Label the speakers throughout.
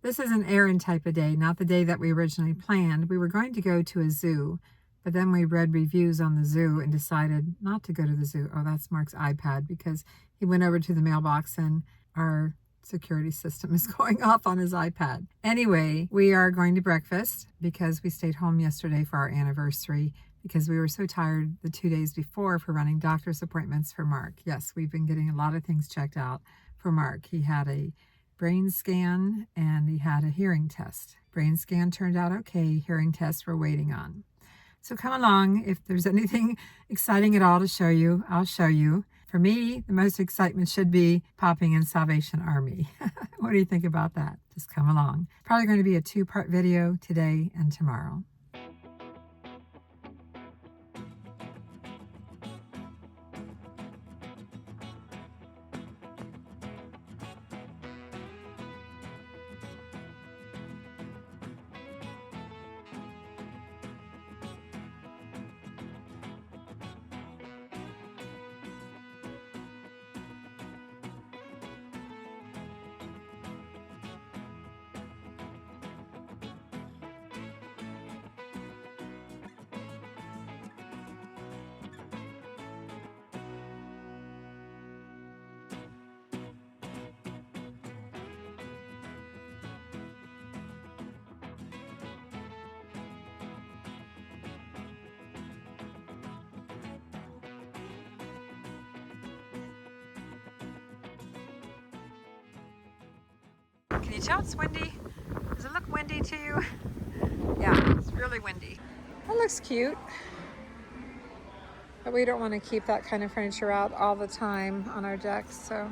Speaker 1: This is an errand type of day, not the day that we originally planned. We were going to go to a zoo, but then we read reviews on the zoo and decided not to go to the zoo. Oh, that's Mark's iPad because he went over to the mailbox and our security system is going off on his iPad. Anyway, we are going to breakfast because we stayed home yesterday for our anniversary because we were so tired the 2 days before for running doctor's appointments for Mark. Yes, we've been getting a lot of things checked out for Mark. He had a brain scan and he had a hearing test. Brain scan turned out okay. Hearing test we're waiting on. So come along. If there's anything exciting at all to show you, I'll show you. For me, the most excitement should be popping in Salvation Army. What do you think about that? Just come along. Probably going to be a 2-part video today and tomorrow. Can you tell it's windy? Does it look windy to you? Yeah, it's really windy. That looks cute. But we don't want to keep that kind of furniture out all the time on our decks, so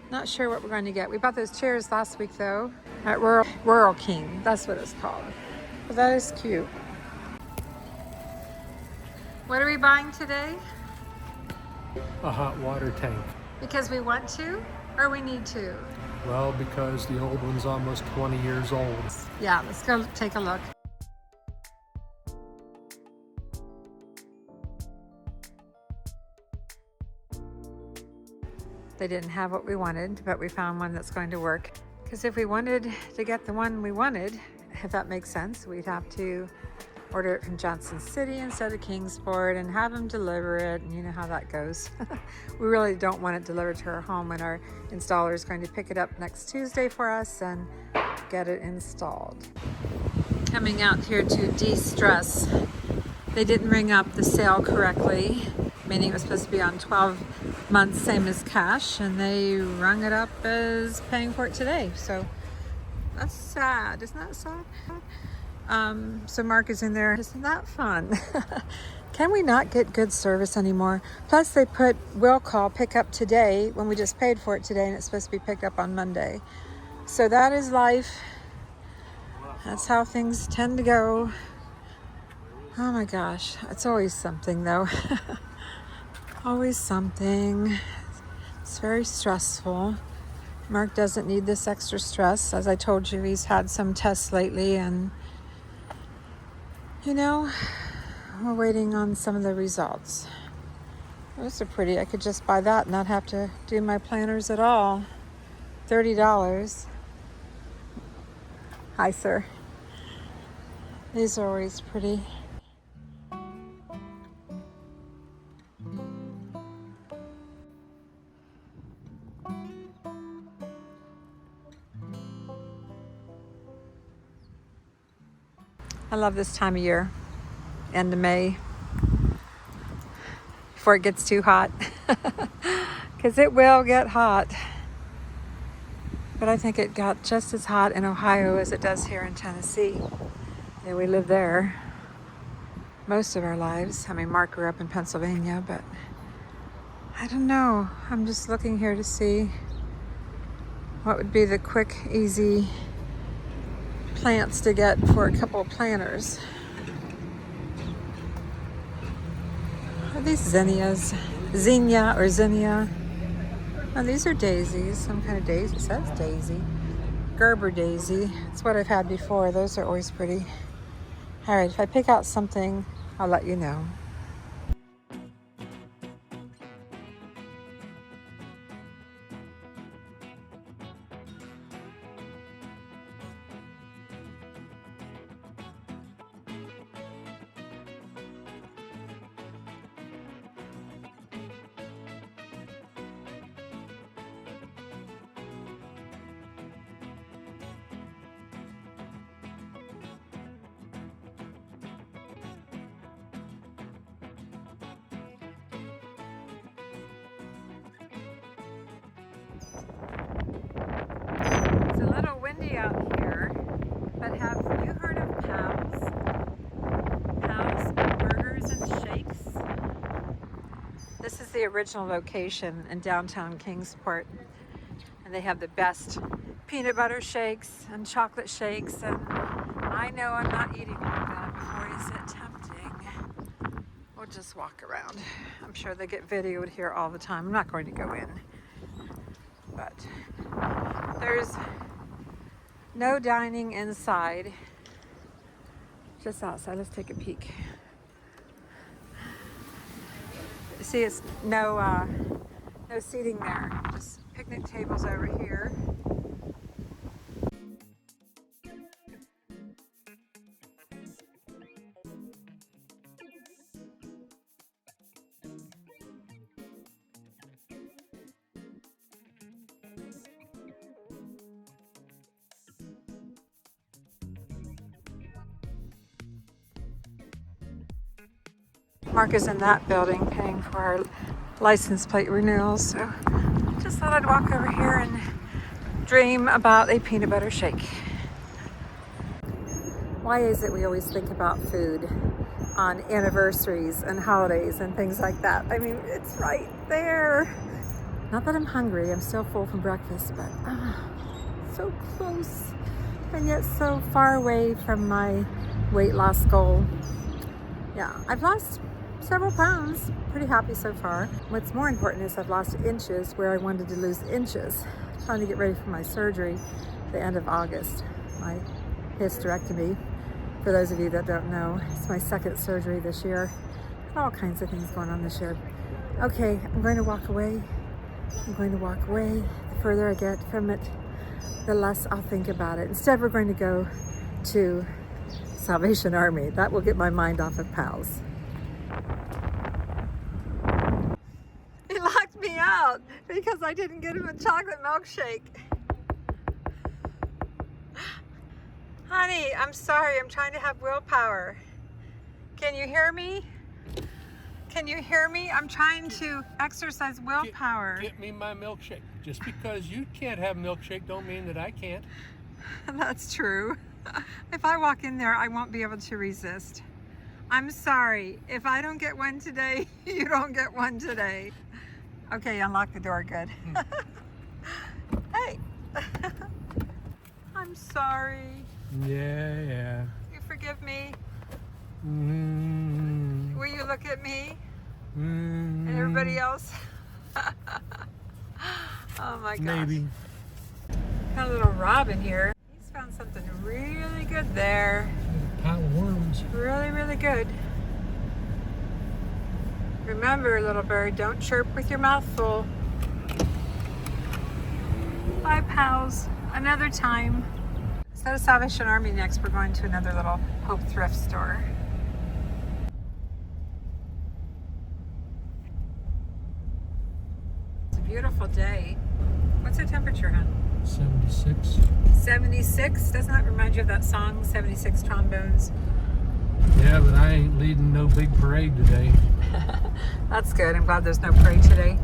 Speaker 1: not sure what we're going to get. We bought those chairs last week though at Rural King. That's what it's called. But that is cute. What are we buying today?
Speaker 2: A hot water tank.
Speaker 1: Because we want to or we need to?
Speaker 2: Well, because the old one's almost 20 years old.
Speaker 1: Yeah, let's go take a look. They didn't have what we wanted, but we found one that's going to work. Because if we wanted to get the one we wanted, if that makes sense, we'd have to order it from Johnson City instead of Kingsport and have them deliver it, and you know how that goes. We really don't want it delivered to our home when our installer is going to pick it up next Tuesday for us and get it installed. Coming out here to de-stress. They didn't ring up the sale correctly, meaning it was supposed to be on 12 months, same as cash, and they rung it up as paying for it today. So that's sad. Isn't that sad? So Mark is in there. Isn't that fun? Can we not get good service anymore? Plus they put will call pick up today when we just paid for it today and it's supposed to be picked up on Monday. So that is life. That's how things tend to go. Oh my gosh, it's always something though. Always something. It's very stressful. Mark doesn't need this extra stress. As I told you, he's had some tests lately and you know, we're waiting on some of the results. Those are pretty. I could just buy that and not have to do my planners at all. $30. Hi, sir. These are always pretty. I love this time of year, end of May, before it gets too hot, because it will get hot. But I think it got just as hot in Ohio as it does here in Tennessee. Yeah, we live there most of our lives. I mean, Mark grew up in Pennsylvania, but I don't know. I'm just looking here to see what would be the quick, easy plants to get for a couple of planters. Are these zinnias? Zinnia or zinnia? Oh, these are daisies. Some kind of daisy. It says daisy. Gerber daisy. It's what I've had before. Those are always pretty. All right, if I pick out something, I'll let you know. original location in downtown Kingsport. And they have the best peanut butter shakes and chocolate shakes. And I know I'm not eating all of that before. Is it tempting? We'll just walk around. I'm sure they get videoed here all the time. I'm not going to go in. But there's no dining inside. Just outside. Let's take a peek. See, it's no seating there. Just picnic tables over here. Mark is in that building paying for our license plate renewals, so just thought I'd walk over here and dream about a peanut butter shake. Why is it we always think about food on anniversaries and holidays and things like that? I mean, it's right there. Not that I'm hungry, I'm still full from breakfast, but so close and yet so far away from my weight loss goal. Yeah, I've lost several pounds. Pretty happy so far. What's more important is I've lost inches where I wanted to lose inches. Trying to get ready for my surgery the end of August. My hysterectomy. For those of you that don't know, it's my second surgery this year. All kinds of things going on this year. Okay, I'm going to walk away. I'm going to walk away. The further I get from it, the less I'll think about it. Instead, we're going to go to Salvation Army. That will get my mind off of pals. He locked me out because I didn't get him a chocolate milkshake. Honey, I'm sorry. I'm trying to have willpower. Can you hear me? Can you hear me? I'm trying to exercise willpower.
Speaker 2: Get me my milkshake. Just because you can't have milkshake don't mean that I can't.
Speaker 1: That's true. If I walk in there, I won't be able to resist. I'm sorry. If I don't get one today, you don't get one today. Okay, unlock the door. Good. Hey. I'm sorry.
Speaker 2: Yeah.
Speaker 1: You forgive me?
Speaker 2: Mm.
Speaker 1: Will you look at me?
Speaker 2: Mm.
Speaker 1: And everybody else? Oh my gosh.
Speaker 2: Maybe.
Speaker 1: Got a little robin here. He's found something really good there.
Speaker 2: A pile of worms.
Speaker 1: Really, really good. Remember, little bird, don't chirp with your mouth full. Bye, pals. Another time. Instead of Salvation Army next, we're going to another little Hope thrift store. It's a beautiful day. What's the temperature, hon?
Speaker 2: 76.
Speaker 1: 76? Doesn't that remind you of that song, 76 Trombones?
Speaker 2: Yeah, but I ain't leading no big parade today.
Speaker 1: That's good. I'm glad there's no parade today.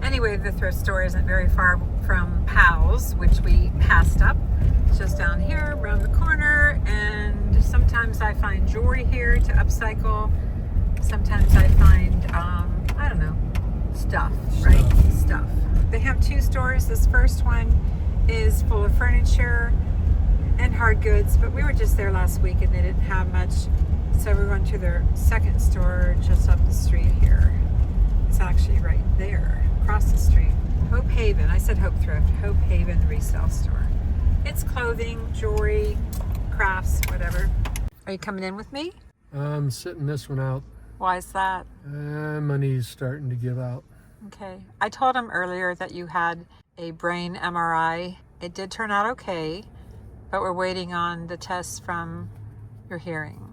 Speaker 1: Anyway, the thrift store isn't very far from Powell's, which we passed up. It's just down here, around the corner, and sometimes I find jewelry here to upcycle. Sometimes I find, I don't know, stuff, right? Stuff. They have two stores. This first one is full of furniture and hard goods, but we were just there last week and they didn't have much. So we went to their second store just up the street here. It's actually right there, across the street. Hope Haven, I said Hope Thrift, Hope Haven resale store. It's clothing, jewelry, crafts, whatever. Are you coming in with me?
Speaker 2: I'm sitting this one out.
Speaker 1: Why is that?
Speaker 2: My knee's starting to give out.
Speaker 1: Okay. I told him earlier that you had a brain MRI. It did turn out okay, but we're waiting on the tests from your hearing.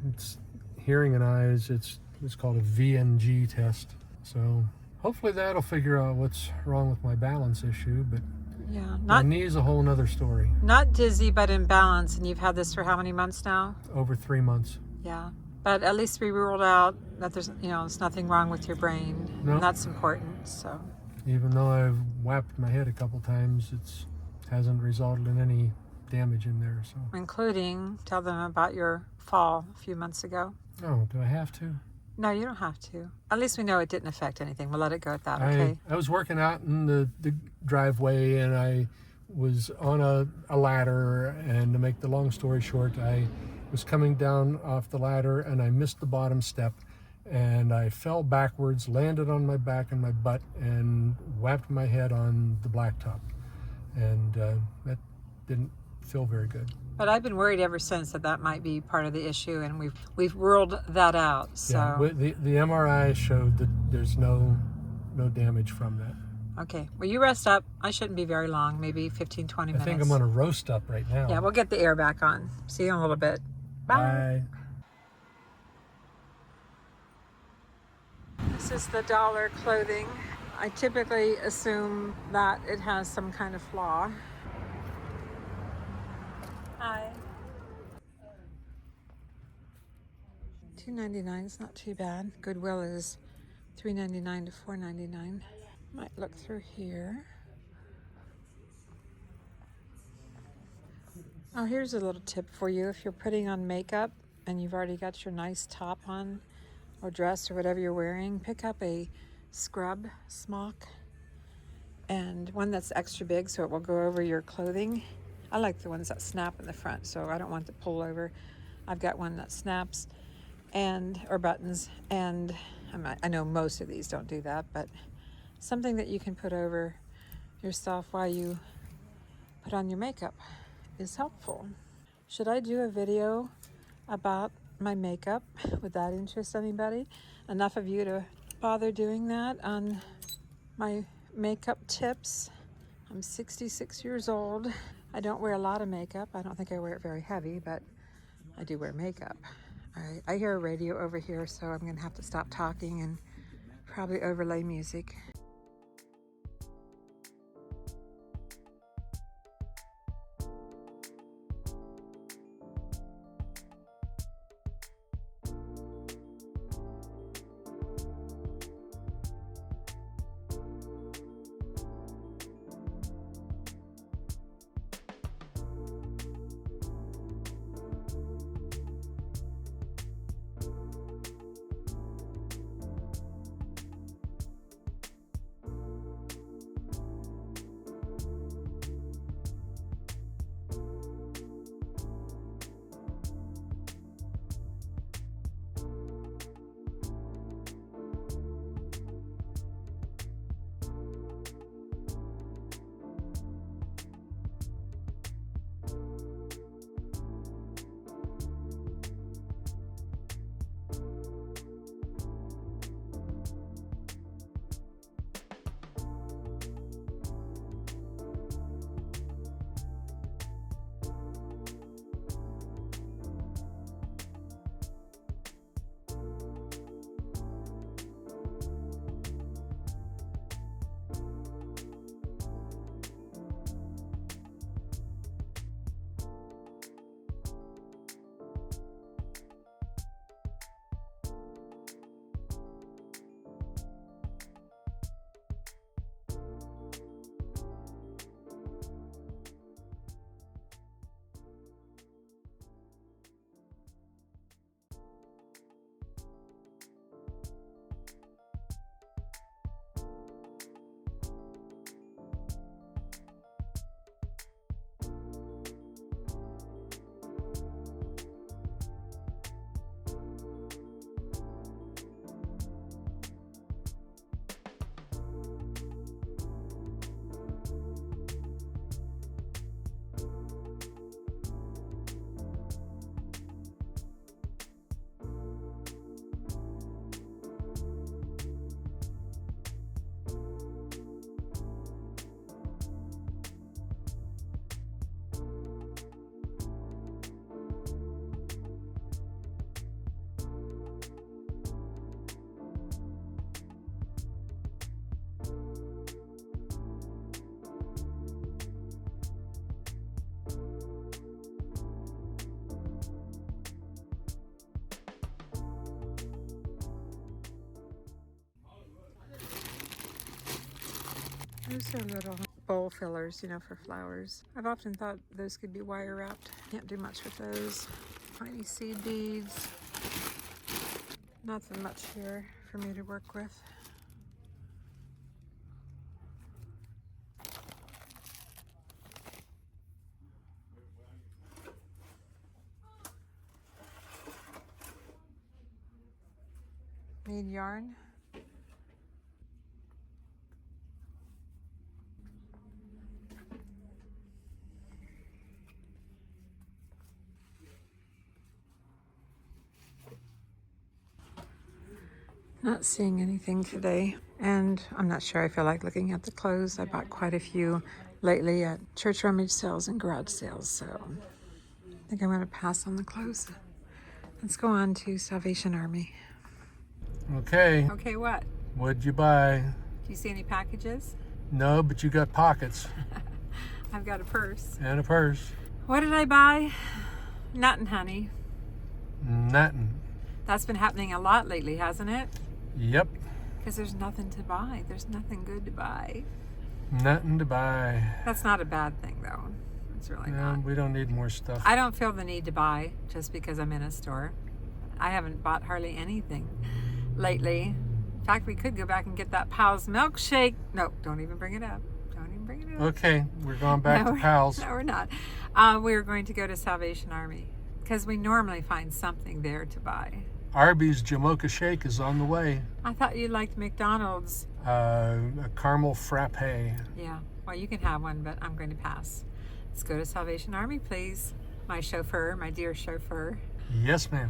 Speaker 2: It's hearing and eyes. It's called a VNG test. So hopefully that'll figure out what's wrong with my balance issue. But
Speaker 1: Yeah,
Speaker 2: my knee's a whole nother story.
Speaker 1: not dizzy, but imbalance. And you've had this for how many months now?
Speaker 2: Over 3 months.
Speaker 1: Yeah. But at least we ruled out that there's nothing wrong with your brain.
Speaker 2: No.
Speaker 1: And that's important. So
Speaker 2: Even though I've whapped my head a couple times, hasn't resulted in any damage in there. So
Speaker 1: including, tell them about your fall a few months ago.
Speaker 2: oh, do I have to?
Speaker 1: No, you don't have to. At least we know it didn't affect anything. We'll let it go at that,
Speaker 2: I
Speaker 1: okay?
Speaker 2: was working out in the driveway, and I was on a ladder, and to make the long story short, I was coming down off the ladder and I missed the bottom step, and I fell backwards, landed on my back and my butt, and whapped my head on the blacktop, and that didn't feel very good.
Speaker 1: But I've been worried ever since that that might be part of the issue, and we've ruled that out. So
Speaker 2: Yeah, the MRI showed that there's no damage from that.
Speaker 1: okay, well, you rest up. I shouldn't be very long, maybe 15, 20 minutes.
Speaker 2: I think I'm gonna roast up right now.
Speaker 1: Yeah, we'll get the air back on. See you in a little bit. Bye. This is the dollar clothing. I typically assume that it has some kind of flaw. Hi. $2.99 is not too bad. Goodwill is $3.99 to $4.99. Might look through here. Oh, here's a little tip for you. If you're putting on makeup and you've already got your nice top on or dress or whatever you're wearing, pick up a scrub smock and one that's extra big so it will go over your clothing. I like the ones that snap in the front, so I don't want the pull over. I've got one that snaps or buttons, and I know most of these don't do that, but something that you can put over yourself while you put on your makeup is helpful. Should I do a video about my makeup? Would that interest anybody? Enough of you to bother doing that on my makeup tips. I'm 66 years old. I don't wear a lot of makeup. I don't think I wear it very heavy, but I do wear makeup. I hear a radio over here, so I'm gonna have to stop talking and probably overlay music. Those are little bowl fillers, for flowers. I've often thought those could be wire wrapped. Can't do much with those. Tiny seed beads. Nothing much here for me to work with. Need yarn. Not seeing anything today, and I'm not sure I feel like looking at the clothes. I bought quite a few lately at church rummage sales and garage sales, so I think I'm going to pass on the clothes. Let's go on to Salvation Army.
Speaker 2: Okay,
Speaker 1: Okay, what?
Speaker 2: what'd you buy?
Speaker 1: Do you see any packages?
Speaker 2: No, but you got pockets
Speaker 1: I've got a purse.
Speaker 2: and a purse.
Speaker 1: What did I buy? Nothing, honey.
Speaker 2: Nothing.
Speaker 1: That's been happening a lot lately, hasn't it?
Speaker 2: Yep,
Speaker 1: Because there's nothing to buy. There's nothing good to buy.
Speaker 2: nothing to buy.
Speaker 1: That's not a bad thing, though. It's really
Speaker 2: No,
Speaker 1: not.
Speaker 2: we don't need more stuff.
Speaker 1: I don't feel the need to buy just because I'm in a store. I haven't bought hardly anything lately. In fact, we could go back and get that Pal's milkshake. No, don't even bring it up. Don't even bring it up.
Speaker 2: Okay, we're going back to Pal's.
Speaker 1: No, we're not. We're going to go to Salvation Army because we normally find something there to buy.
Speaker 2: Arby's Jamocha Shake is on the way.
Speaker 1: I thought you liked McDonald's.
Speaker 2: A caramel frappe.
Speaker 1: Yeah, well, you can have one, but I'm going to pass. Let's go to Salvation Army, please. My chauffeur, my dear chauffeur.
Speaker 2: Yes, ma'am.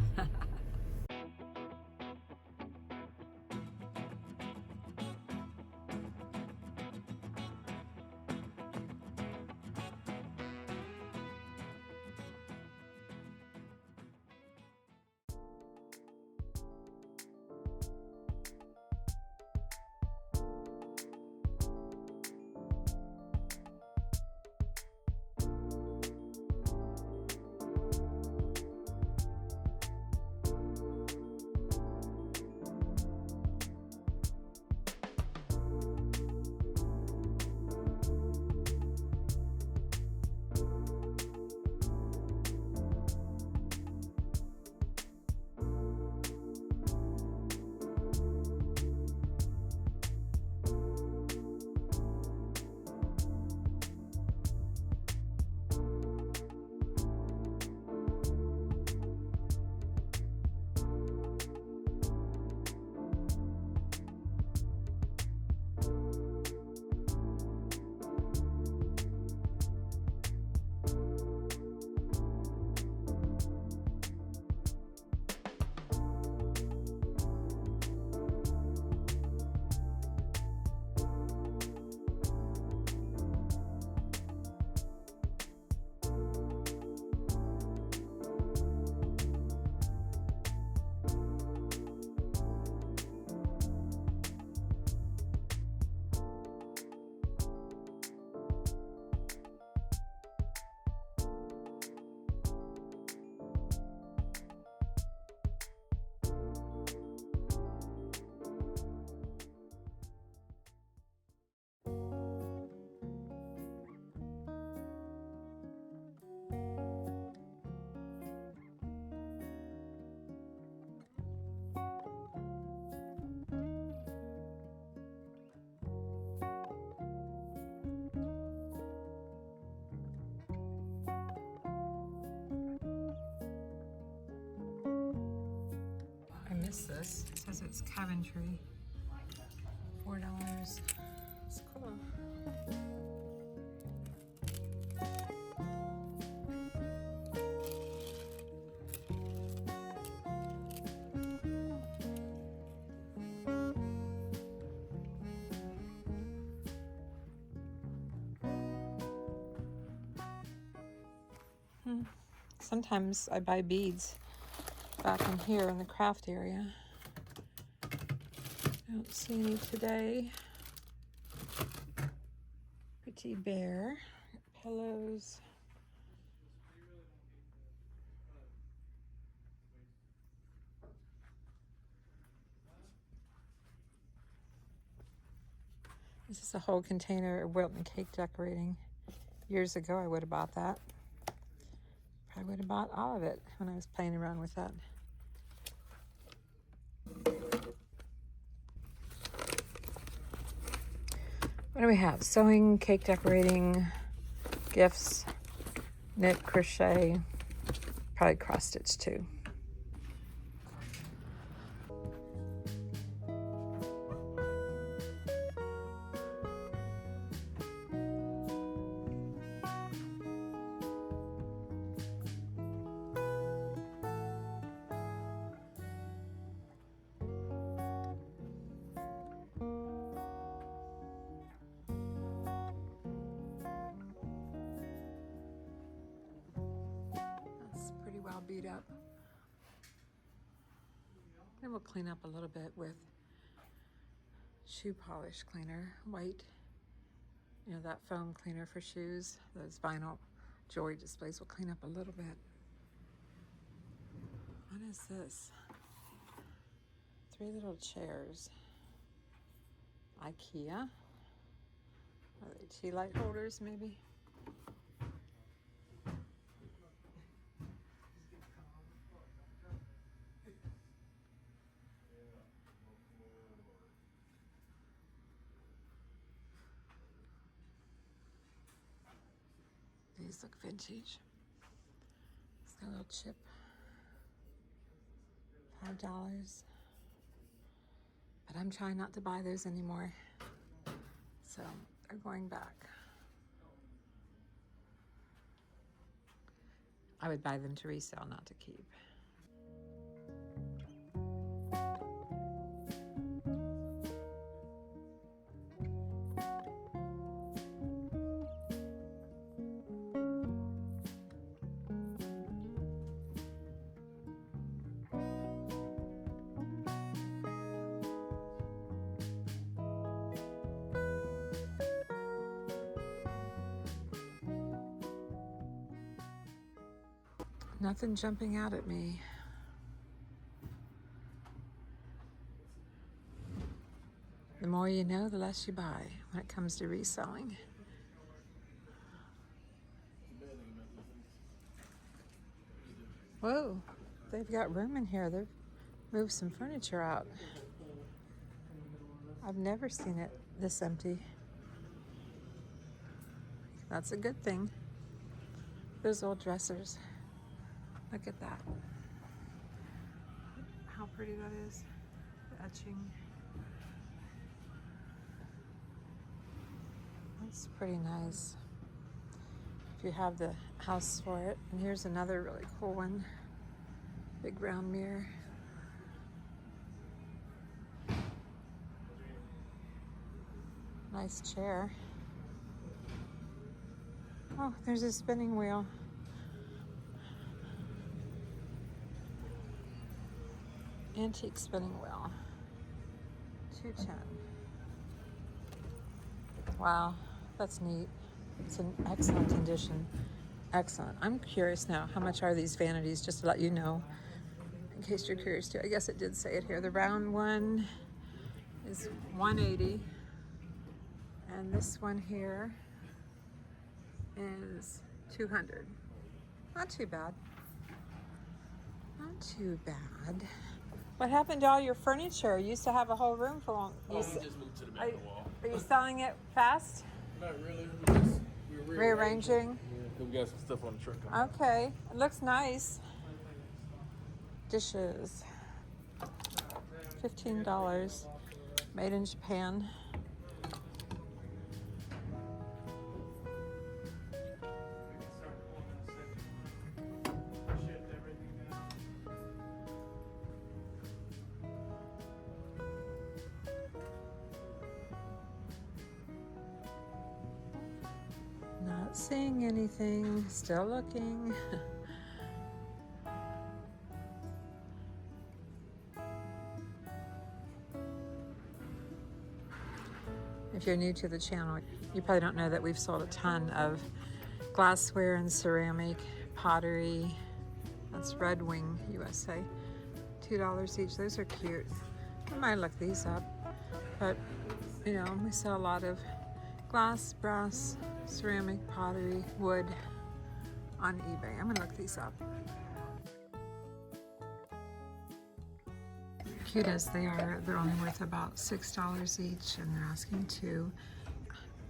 Speaker 1: This. It says it's Coventry. $4. It's cool. Sometimes I buy beads back in here in the craft area. I don't see any today. Pretty bear. Pillows. This is a whole container of Wilton cake decorating. Years ago I would have bought that. I would have bought all of it when I was playing around with that. do we have? Sewing, cake decorating, gifts, knit, crochet, probably cross stitch too. That's pretty well beat up. Then we'll clean up a little bit with shoe polish cleaner, white. You know, that foam cleaner for shoes. Those vinyl jewelry displays will clean up a little bit. What is this? 3 little chairs. IKEA. Are they tea light holders, maybe? These look vintage. It's got a little chip. $5. But I'm trying not to buy those anymore. So they're going back. I would buy them to resell, not to keep. Nothing jumping out at me. The more you know, the less you buy when it comes to reselling. Whoa, they've got room in here. They've moved some furniture out. I've never seen it this empty. That's a good thing. Those old dressers. Look at that. How pretty that is. The etching. That's pretty nice. If you have the house for it. And here's another really cool one. Big round mirror. Nice chair. Oh, there's a spinning wheel. Antique spinning wheel. $2.10. Wow, that's neat. It's in excellent condition. Excellent. I'm curious now, how much are these vanities, just to let you know, in case you're curious too. I guess it did say it here. The round one is $180. And this one here is $200. Not too bad. Not too bad. What happened to all your furniture? You used to have a whole room for long.
Speaker 3: We just moved to the back of the wall.
Speaker 1: Are you selling it fast?
Speaker 3: Not really. We're
Speaker 1: Rearranging?
Speaker 3: Yeah, we got some stuff on the truck.
Speaker 1: Okay. It looks nice. Dishes. $15. Made in Japan. Not seeing anything, still looking. If you're new to the channel, you probably don't know that we've sold a ton of glassware and ceramic, pottery. That's Red Wing USA. $2 each. Those are cute. I might look these up. But, you know, we sell a lot of glass, brass, ceramic, pottery, wood on eBay. I'm gonna look these up. Cute as they are, they're only worth about $6 each, and they're asking $2.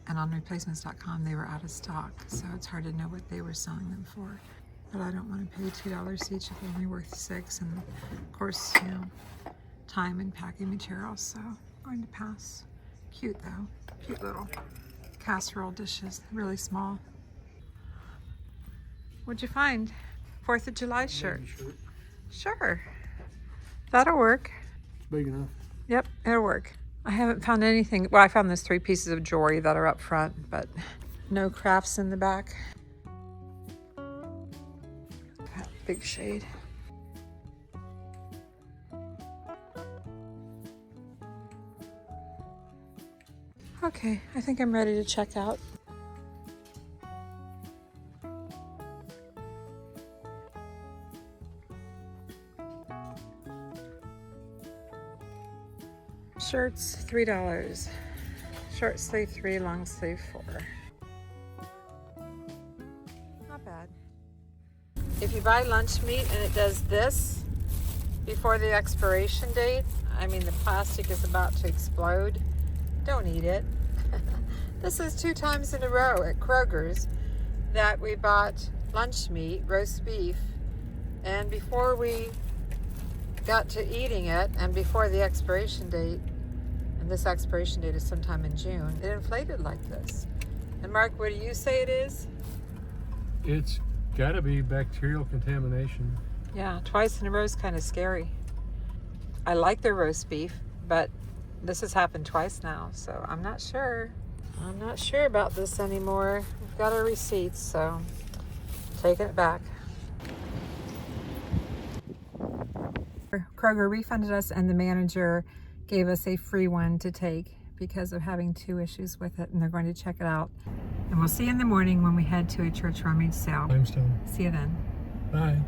Speaker 1: And on replacements.com, they were out of stock. So it's hard to know what they were selling them for. But I don't want to pay $2 each if they're only worth $6. And of course, you know, time and packing materials. So I'm going to pass. Cute though. Cute little casserole dishes. Really small. What'd you find? 4th of July shirt. Sure. That'll work.
Speaker 2: It's big enough.
Speaker 1: Yep, it'll work. I haven't found anything. Well, I found those 3 pieces of jewelry that are up front, but no crafts in the back. That big shade. Okay, I think I'm ready to check out. Shirts, $3. Short sleeve, 3, long sleeve, 4. Not bad. If you buy lunch meat and it does this before the expiration date, I mean the plastic is about to explode, don't eat it. This is 2 times in a row at Kroger's that we bought lunch meat, roast beef, and before we got to eating it and before the expiration date, and this expiration date is sometime in June, it inflated like this. And Mark, what do you say it is?
Speaker 2: It's gotta be bacterial contamination.
Speaker 1: Yeah, twice in a row is kind of scary. I like their roast beef, but this has happened twice now, so I'm not sure. I'm not sure about this anymore. We've got our receipts, so taking it back. Kroger refunded us, and the manager gave us a free one to take because of having 2 issues with it, and they're going to check it out. And we'll see you in the morning when we head to a church rummage sale.
Speaker 2: Limestone.
Speaker 1: See you then.
Speaker 2: Bye.